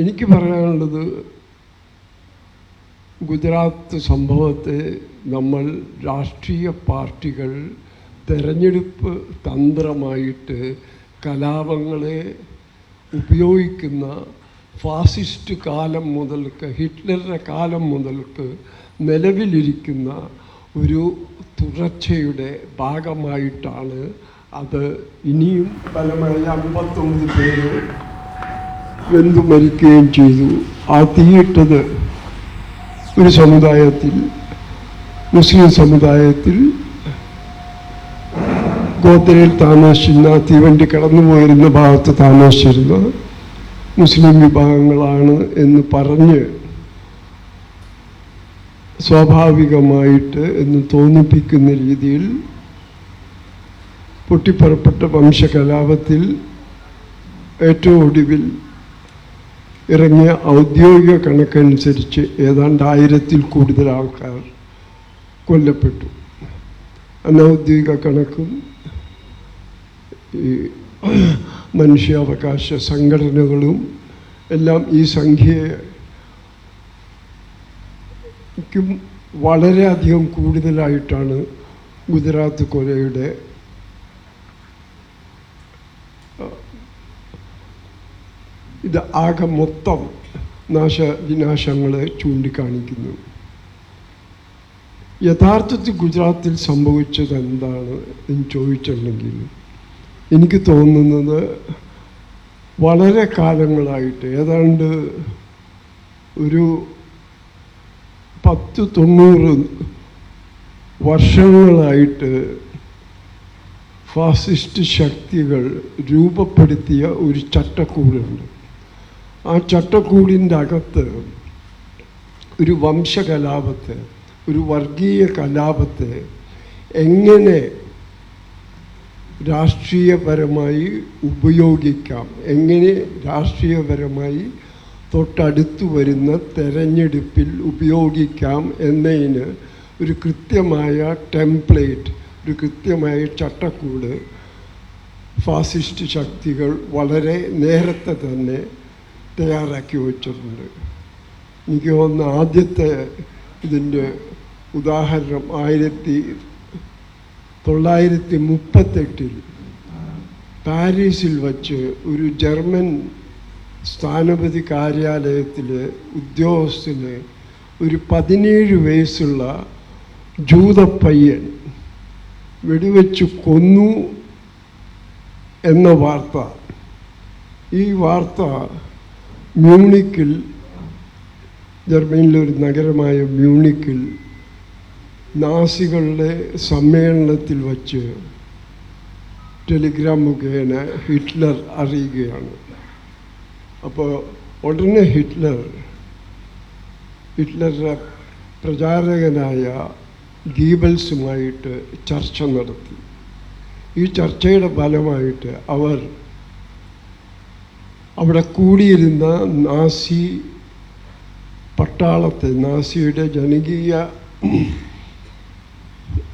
എനിക്ക് പറയാനുള്ളത്, ഗുജറാത്ത് സംഭവത്തെ നമ്മൾ രാഷ്ട്രീയ പാർട്ടികൾ തെരഞ്ഞെടുപ്പ് തന്ത്രമായിട്ട് കലാപങ്ങളെ ഉപയോഗിക്കുന്ന ഫാസിസ്റ്റ് കാലം മുതൽക്ക്, ഹിറ്റ്ലറുടെ കാലം മുതൽക്ക് നിലവിലിരിക്കുന്ന ഒരു തുടർച്ചയുടെ ഭാഗമായിട്ടാണ് അത്. ഇനിയും ഫലമായി 59 പേര് വെന്തു മരിക്കുകയും ചെയ്തു. ആ തീയിട്ടത് ഒരു സമുദായത്തിൽ, മുസ്ലിം സമുദായത്തിൽ ഗോത്രയിൽ താമസിച്ചിരുന്ന, തീവണ്ടി കടന്നുപോയിരുന്ന ഭാഗത്ത് താമസിച്ചിരുന്ന മുസ്ലിം വിഭാഗങ്ങളാണ് എന്ന് പറഞ്ഞ് സ്വാഭാവികമായിട്ട് എന്ന് തോന്നിപ്പിക്കുന്ന രീതിയിൽ പൊട്ടിപ്പുറപ്പെട്ട വംശകലാപത്തിൽ ഏറ്റവും ഒടുവിൽ ഇറങ്ങിയ ഔദ്യോഗിക കണക്കനുസരിച്ച് ഏതാണ്ട് 1000-ൽ കൂടുതൽ ആൾക്കാർ കൊല്ലപ്പെട്ടു. അനൗദ്യോഗിക കണക്കും ഈ മനുഷ്യാവകാശ സംഘടനകളും എല്ലാം ഈ സംഖ്യയ്ക്കും വളരെയധികം കൂടുതലായിട്ടാണ് ഗുജറാത്ത് കൊലയുടെ ഇത് ആകെ മൊത്തം നാശവിനാശങ്ങളെ ചൂണ്ടിക്കാണിക്കുന്നു. യഥാർത്ഥത്തിൽ ഗുജറാത്തിൽ സംഭവിച്ചത് എന്താണ് എന്ന് ചോദിച്ചിട്ടുണ്ടെങ്കിൽ എനിക്ക് തോന്നുന്നത്, വളരെ കാലങ്ങളായിട്ട് ഏതാണ്ട് ഒരു 10-90 വർഷങ്ങളായിട്ട് ഫാസിസ്റ്റ് ശക്തികൾ രൂപപ്പെടുത്തിയ ഒരു ചട്ടക്കൂടുണ്ട്. ആ ചട്ടക്കൂടിൻ്റെ അകത്ത് ഒരു വംശകലാപത്തെ, ഒരു വർഗീയ കലാപത്തെ എങ്ങനെ രാഷ്ട്രീയപരമായി ഉപയോഗിക്കാം, എങ്ങനെ രാഷ്ട്രീയപരമായി തൊട്ടടുത്ത് വരുന്ന തെരഞ്ഞെടുപ്പിൽ ഉപയോഗിക്കാം എന്നതിന് ഒരു കൃത്യമായ ടെംപ്ലേറ്റ്, ഒരു കൃത്യമായ ചട്ടക്കൂട് ഫാസിസ്റ്റ് ശക്തികൾ വളരെ നേരത്തെ തന്നെ തയ്യാറാക്കി വച്ചിട്ടുണ്ട്. എനിക്ക് തോന്നുന്ന ആദ്യത്തെ ഇതിൻ്റെ ഉദാഹരണം 1938 പാരീസിൽ വച്ച് ഒരു ജർമ്മൻ സ്ഥാനപതി കാര്യാലയത്തിൽ ഉദ്യോഗസ്ഥന് ഒരു 17 വയസ്സുള്ള ജൂതപ്പയ്യൻ വെടിവെച്ച് കൊന്നു എന്ന വാർത്ത. ഈ വാർത്ത മ്യൂണിക്കിൽ, ജർമ്മനിയിലെ ഒരു നഗരമായ മ്യൂണിക്കിൽ നാസികളുടെ സമ്മേളനത്തിൽ വച്ച് ടെലിഗ്രാം മുഖേന ഹിറ്റ്ലർ അറിയുകയാണ്. അപ്പോൾ ഉടനെ ഹിറ്റ്ലറുടെ പ്രചാരകനായ ഗീബൽസുമായിട്ട് ചർച്ച നടത്തി. ഈ ചർച്ചയുടെ ഫലമായിട്ട് അവർ അവിടെ കൂടിയിരുന്ന നാസി പട്ടാളത്തെ, നാസിയുടെ ജനകീയ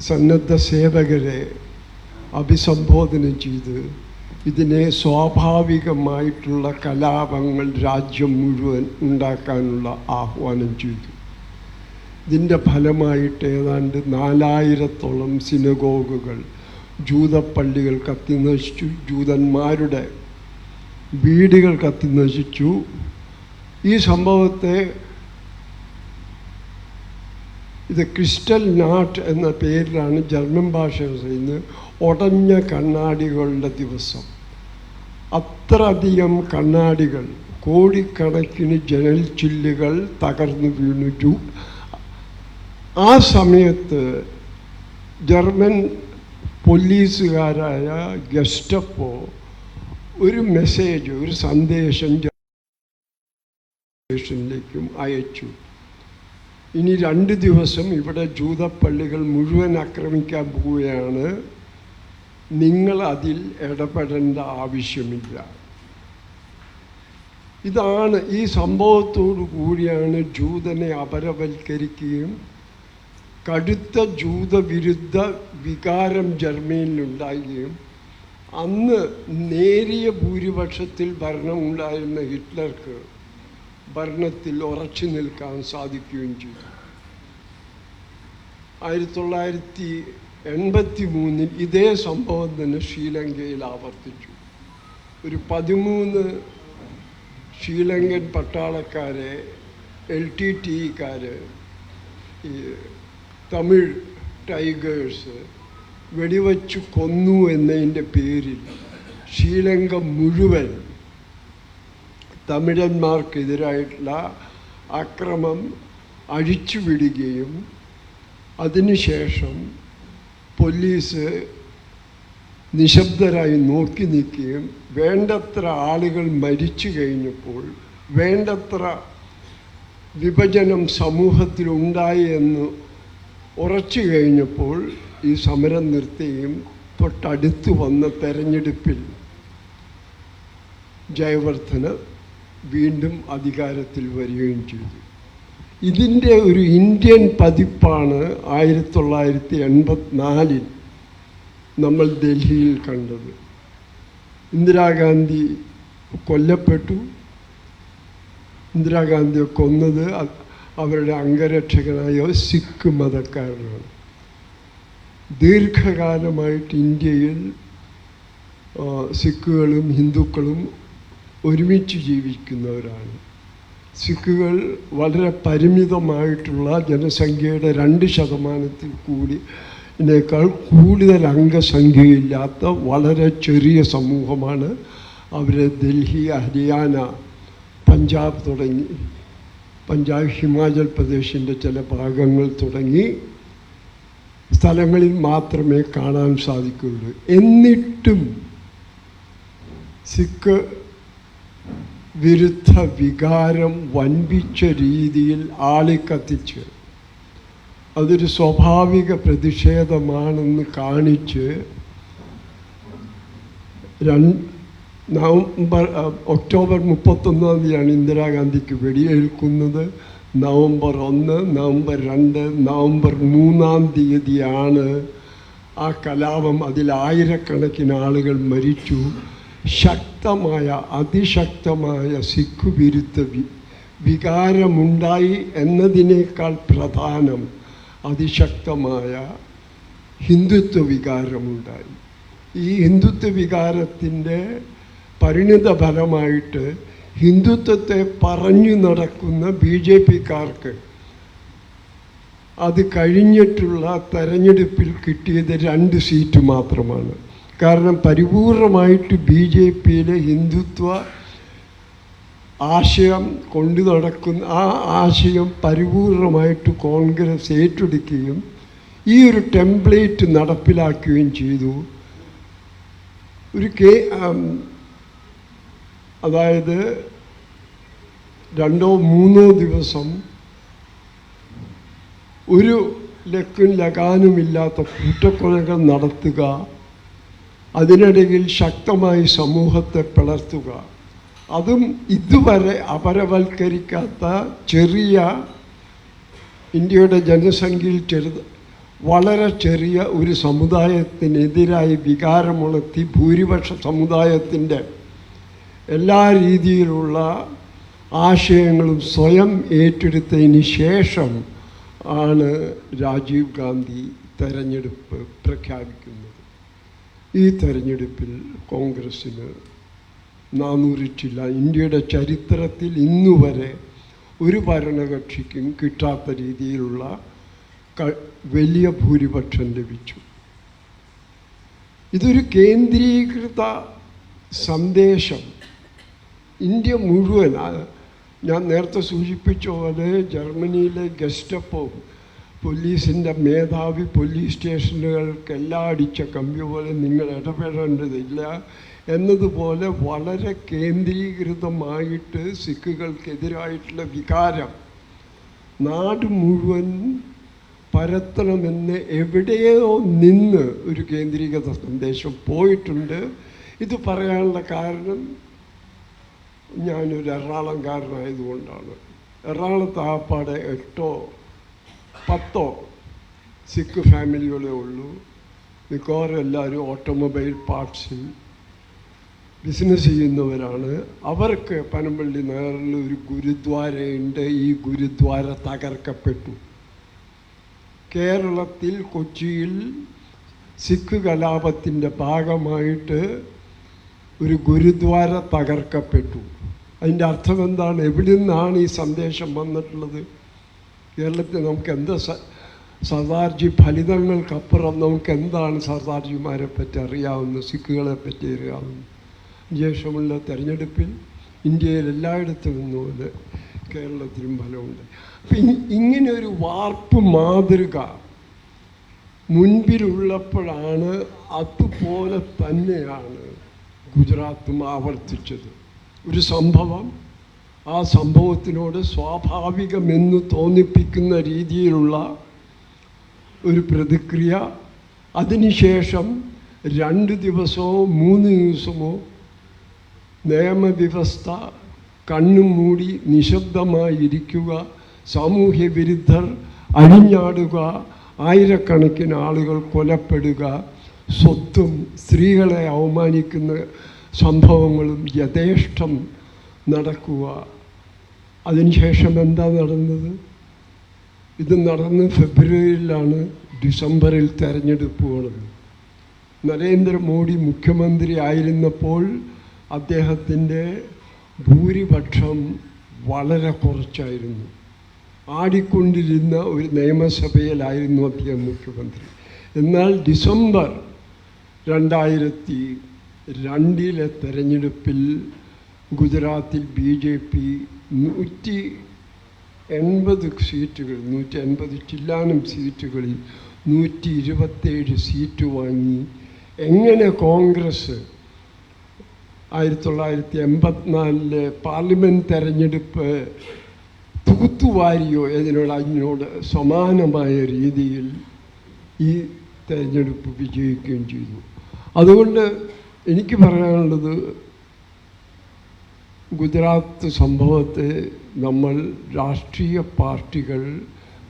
സന്നദ്ധ സേവകരെ അഭിസംബോധന ചെയ്ത് ഇതിനെ സ്വാഭാവികമായിട്ടുള്ള കലാപങ്ങൾ രാജ്യം മുഴുവൻ ഉണ്ടാക്കാനുള്ള ആഹ്വാനം ചെയ്തു. ഇതിൻ്റെ ഫലമായിട്ട് ഏതാണ്ട് 4000-ഓളം സിനഗോഗുകൾ, ജൂതപ്പള്ളികൾ കത്തിനശിച്ചു, ജൂതന്മാരുടെ വീടുകൾ കത്തിനശിച്ചു. ഈ സംഭവത്തെ ഇത് ക്രിസ്റ്റൽ നാട്ട് എന്ന പേരിലാണ് ജർമ്മൻ ഭാഷയിൽ ചെയ്യുന്നത്, ഉടഞ്ഞ കണ്ണാടികളുടെ ദിവസം. അത്രയധികം കണ്ണാടികൾ, കോടിക്കണക്കിന് ജനൽ ചില്ലുകൾ തകർന്നു വീണു. ആ സമയത്ത് ജർമ്മൻ പോലീസുകാരായ ഗെസ്റ്റപ്പോ ഒരു മെസ്സേജ്, ഒരു സന്ദേശം സ്റ്റേഷനിലേക്കും അയച്ചു. ഇനി 2 ദിവസം ഇവിടെ ജൂതപ്പള്ളികൾ മുഴുവൻ ആക്രമിക്കാൻ പോവുകയാണ്, നിങ്ങൾ അതിൽ ഇടപെടേണ്ട ആവശ്യമില്ല. ഇതാണ്, ഈ സംഭവത്തോടു കൂടിയാണ് ജൂതനെ അപരവൽക്കരിക്കുകയും കടുത്ത ജൂതവിരുദ്ധ വികാരം ജർമ്മനിയിലുണ്ടാകുകയും അന്ന് നേരിയ ഭൂരിപക്ഷത്തിൽ ഭരണമുണ്ടായിരുന്ന ഹിറ്റ്ലർക്ക് ഭരണത്തിൽ ഉറച്ചു നിൽക്കാൻ സാധിക്കുകയും ചെയ്തു. 1983 ഇതേ സംഭവം തന്നെ ശ്രീലങ്കയിൽ ആവർത്തിച്ചു. ഒരു 13 ശ്രീലങ്കൻ പട്ടാളക്കാരെ LTTE ഈ തമിഴ് ടൈഗേഴ്സ് വെടിവച്ചു കൊന്നു എന്നതിൻ്റെ പേരിൽ ശ്രീലങ്ക മുഴുവൻ തമിഴന്മാർക്കെതിരായിട്ടുള്ള ആക്രമം അഴിച്ചുവിടുകയും അതിനുശേഷം പോലീസ് നിശബ്ദരായി നോക്കി നിൽക്കുകയും വേണ്ടത്ര ആളുകൾ മരിച്ചു കഴിഞ്ഞപ്പോൾ, വേണ്ടത്ര വിഭജനം സമൂഹത്തിലുണ്ടായി എന്ന് ഉറച്ചു കഴിഞ്ഞപ്പോൾ ഈ സമരം നിർത്തുകയും തൊട്ടടുത്ത് വന്ന തെരഞ്ഞെടുപ്പിൽ ജയവർദ്ധന വീണ്ടും അധികാരത്തിൽ വരികയും ചെയ്തു. ഇതിൻ്റെ ഒരു ഇന്ത്യൻ പതിപ്പാണ് 1984 നമ്മൾ ഡൽഹിയിൽ കണ്ടത്. ഇന്ദിരാഗാന്ധി കൊല്ലപ്പെട്ടു. ഇന്ദിരാഗാന്ധിയെ കൊന്നത് അവരുടെ അംഗരക്ഷകനായ സിഖ് മതക്കാരനാണ്. ദീർഘകാലമായിട്ട് ഇന്ത്യയിൽ സിഖുകളും ഹിന്ദുക്കളും ഒരുമിച്ച് ജീവിക്കുന്നവരാണ്. സിഖുകൾ വളരെ പരിമിതമായിട്ടുള്ള ജനസംഖ്യയുടെ 2% കൂടിനേക്കാൾ കൂടുതൽ അംഗസംഖ്യയില്ലാത്ത വളരെ ചെറിയ സമൂഹമാണ്. അവരെ ഡൽഹി, ഹരിയാന, പഞ്ചാബ്, ഹിമാചൽ പ്രദേശിൻ്റെ ചില ഭാഗങ്ങൾ തുടങ്ങി സ്ഥലങ്ങളിൽ മാത്രമേ കാണാൻ സാധിക്കുള്ളൂ. എന്നിട്ടും സിഖ് വിരുദ്ധ വികാരം വൻപിച്ച രീതിയിൽ ആളിക്കത്തിച്ച് അതൊരു സ്വാഭാവിക പ്രതിഷേധമാണെന്ന് കാണിച്ച് ഒക്ടോബർ 31 ഇന്ദിരാഗാന്ധിക്ക് വെടിയേൽക്കുന്നത്. നവംബർ 1, നവംബർ 2, നവംബർ 3 ആ കലാപം. അതിൽ ആയിരക്കണക്കിന് ആളുകൾ മരിച്ചു. അതിശക്തമായ സിഖ് വിരുദ്ധ വികാരമുണ്ടായി എന്നതിനേക്കാൾ പ്രധാനം അതിശക്തമായ ഹിന്ദുത്വ വികാരമുണ്ടായി. ഈ ഹിന്ദുത്വ വികാരത്തിൻ്റെ പരിണിത ഫലമായിട്ട് ഹിന്ദുത്വത്തെ പറഞ്ഞു നടക്കുന്ന BJPക്കാർക്ക് അത് കഴിഞ്ഞിട്ടുള്ള തെരഞ്ഞെടുപ്പിൽ കിട്ടിയത് 2 സീറ്റ് മാത്രമാണ്. കാരണം പരിപൂർണമായിട്ട് BJPയിലെ ഹിന്ദുത്വ ആശയം കൊണ്ടു നടക്കുന്ന ആ ആശയം പരിപൂർണമായിട്ട് കോൺഗ്രസ് ഏറ്റെടുക്കുകയും ഈ ഒരു ടെംപ്ലേറ്റ് നടപ്പിലാക്കുകയും ചെയ്തു. അതായത് 2-3 ദിവസം ഒരു ലക്കും ലഗാനുമില്ലാത്ത കൂട്ടക്കൊലകൾ നടത്തുക, അതിനിടയിൽ ശക്തമായി സമൂഹത്തെ പിളർത്തുക, അതും ഇതുവരെ അപരവൽക്കരിക്കാത്ത ചെറിയ ഇന്ത്യയുടെ ജനസംഖ്യയിൽ വളരെ ചെറിയ ഒരു സമുദായത്തിനെതിരായി വികാരമുണർത്തി ഭൂരിപക്ഷ സമുദായത്തിൻ്റെ എല്ലാ രീതിയിലുള്ള ആശയങ്ങളും സ്വയം ഏറ്റെടുത്തതിന് ശേഷം ആണ് രാജീവ് ഗാന്ധി തെരഞ്ഞെടുപ്പ് പ്രഖ്യാപിക്കുന്നത്. ഈ തെരഞ്ഞെടുപ്പിൽ കോൺഗ്രസ്സിന് 400 ചില്ല. ഇന്ത്യയുടെ ചരിത്രത്തിൽ ഇന്നുവരെ ഒരു ഭരണകക്ഷിക്കും കിട്ടാത്ത രീതിയിലുള്ള വലിയ ഭൂരിപക്ഷം ലഭിച്ചു. ഇതൊരു കേന്ദ്രീകൃത സന്ദേശം ഇന്ത്യ മുഴുവൻ. ഞാൻ നേരത്തെ സൂചിപ്പിച്ച പോലെ ജർമ്മനിയിലെ ഗെസ്റ്റപ്പോ പോലീസിൻ്റെ മേധാവി പോലീസ് സ്റ്റേഷനുകൾക്കെല്ലാം അടിച്ച കമ്പി പോലെ നിങ്ങൾ ഇടപെടേണ്ടതില്ല എന്നതുപോലെ വളരെ കേന്ദ്രീകൃതമായിട്ട് സിഖുകൾക്കെതിരായിട്ടുള്ള വികാരം നാട് മുഴുവൻ പരത്തണമെന്ന് എവിടെയോ നിന്ന് ഒരു കേന്ദ്രീകൃത സന്ദേശം പോയിട്ടുണ്ട്. ഇത് പറയാനുള്ള കാരണം ഞാനൊരു എറണാകുളംകാരനായതുകൊണ്ടാണ്. എറണാകുളത്ത് ആപ്പാടെ 8-10 സിഖ് ഫാമിലികളേ ഉള്ളൂ. മിക്കവാറും എല്ലാവരും ഓട്ടോമൊബൈൽ പാർട്സിൽ ബിസിനസ് ചെയ്യുന്നവരാണ്. അവർക്ക് പനമ്പള്ളി നഗറിൽ ഒരു ഗുരുദ്വാരയുണ്ട്. ഈ ഗുരുദ്വാര തകർക്കപ്പെട്ടു. കേരളത്തിൽ കൊച്ചിയിൽ സിഖ് കലാപത്തിൻ്റെ ഭാഗമായിട്ട് ഒരു ഗുരുദ്വാര തകർക്കപ്പെട്ടു. അതിൻ്റെ അർത്ഥം എന്താണ്? എവിടെ നിന്നാണ് ഈ സന്ദേശം വന്നിട്ടുള്ളത്? കേരളത്തിൽ നമുക്ക് എന്താ സർദാർജി ഫലിതങ്ങൾക്കപ്പുറം നമുക്ക് എന്താണ് സർദാർജിമാരെ പറ്റി അറിയാവുന്നത്, സിഖുകളെ പറ്റി അറിയാവുന്നത്? ശേഷമുള്ള തെരഞ്ഞെടുപ്പിൽ ഇന്ത്യയിൽ എല്ലായിടത്തും നിന്നുപോലെ കേരളത്തിലും ഫലമുണ്ട്. അപ്പം ഇങ്ങനെ ഒരു വാർപ്പ് മാതൃക മുൻപിലുള്ളപ്പോഴാണ് അതുപോലെ തന്നെയാണ് ഗുജറാത്തും ആവർത്തിച്ചത്. ഒരു സംഭവം, ആ സംഭവത്തിനോട് സ്വാഭാവികമെന്ന് തോന്നിപ്പിക്കുന്ന രീതിയിലുള്ള ഒരു പ്രതിക്രിയ, അതിനുശേഷം 2 ദിവസമോ 3 ദിവസമോ നിയമവ്യവസ്ഥ കണ്ണും മൂടി നിശബ്ദമായിരിക്കുക, സാമൂഹ്യ വിരുദ്ധർ അഴിഞ്ഞാടുക, ആയിരക്കണക്കിന് ആളുകൾ കൊലപ്പെടുക, സ്വത്തും സ്ത്രീകളെ അവമാനിക്കുന്ന സംഭവങ്ങളും യഥേഷ്ടം നടക്കുക. അതിനുശേഷം എന്താ നടന്നത്? ഇത് നടന്ന് ഫെബ്രുവരിയിലാണ്. ഡിസംബറിൽ തെരഞ്ഞെടുപ്പ് നടന്നു. നരേന്ദ്രമോദി മുഖ്യമന്ത്രി ആയിരുന്നപ്പോൾ അദ്ദേഹത്തിൻ്റെ ഭൂരിപക്ഷം വളരെ കുറച്ചായിരുന്നു. ആടിക്കൊണ്ടിരുന്ന ഒരു നിയമസഭയിലായിരുന്നു അദ്ദേഹം മുഖ്യമന്ത്രി. എന്നാൽ ഡിസംബർ 2002 തെരഞ്ഞെടുപ്പിൽ ഗുജറാത്തിൽ BJP 180 സീറ്റുകൾ, 180 ചില്ലാനം സീറ്റുകളിൽ 127 സീറ്റ് വാങ്ങി. എങ്ങനെ കോൺഗ്രസ് 1984 പാർലമെൻറ്റ് തെരഞ്ഞെടുപ്പ് തൂത്തുവാരിയോ അതിനോട് സമാനമായ രീതിയിൽ ഈ തെരഞ്ഞെടുപ്പ് വിജയിക്കുകയും ചെയ്തു. അതുകൊണ്ട് എനിക്ക് പറയാനുള്ളത്, ഗുജറാത്ത് സംഭവത്തെ നമ്മൾ രാഷ്ട്രീയ പാർട്ടികൾ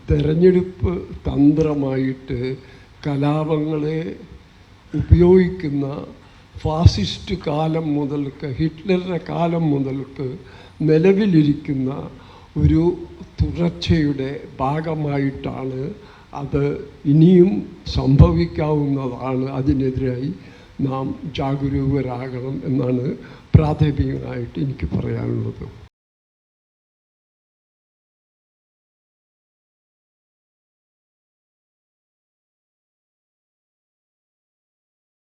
തെരഞ്ഞെടുപ്പ് തന്ത്രമായിട്ട് കലാപങ്ങളെ ഉപയോഗിക്കുന്ന ഫാസിസ്റ്റ് കാലം മുതൽക്ക്, ഹിറ്റ്ലറുടെ കാലം മുതൽക്ക് നിലവിലിരിക്കുന്ന ഒരു തുടർച്ചയുടെ ഭാഗമായിട്ടാണ് അത് ഇനിയും സംഭവിക്കാവുന്നതാണ്. അതിനെതിരായി നാം ജാഗരൂകരാകണം എന്നാണ് പ്രാഥമികമായിട്ട് എനിക്ക് പറയാനുള്ളത്.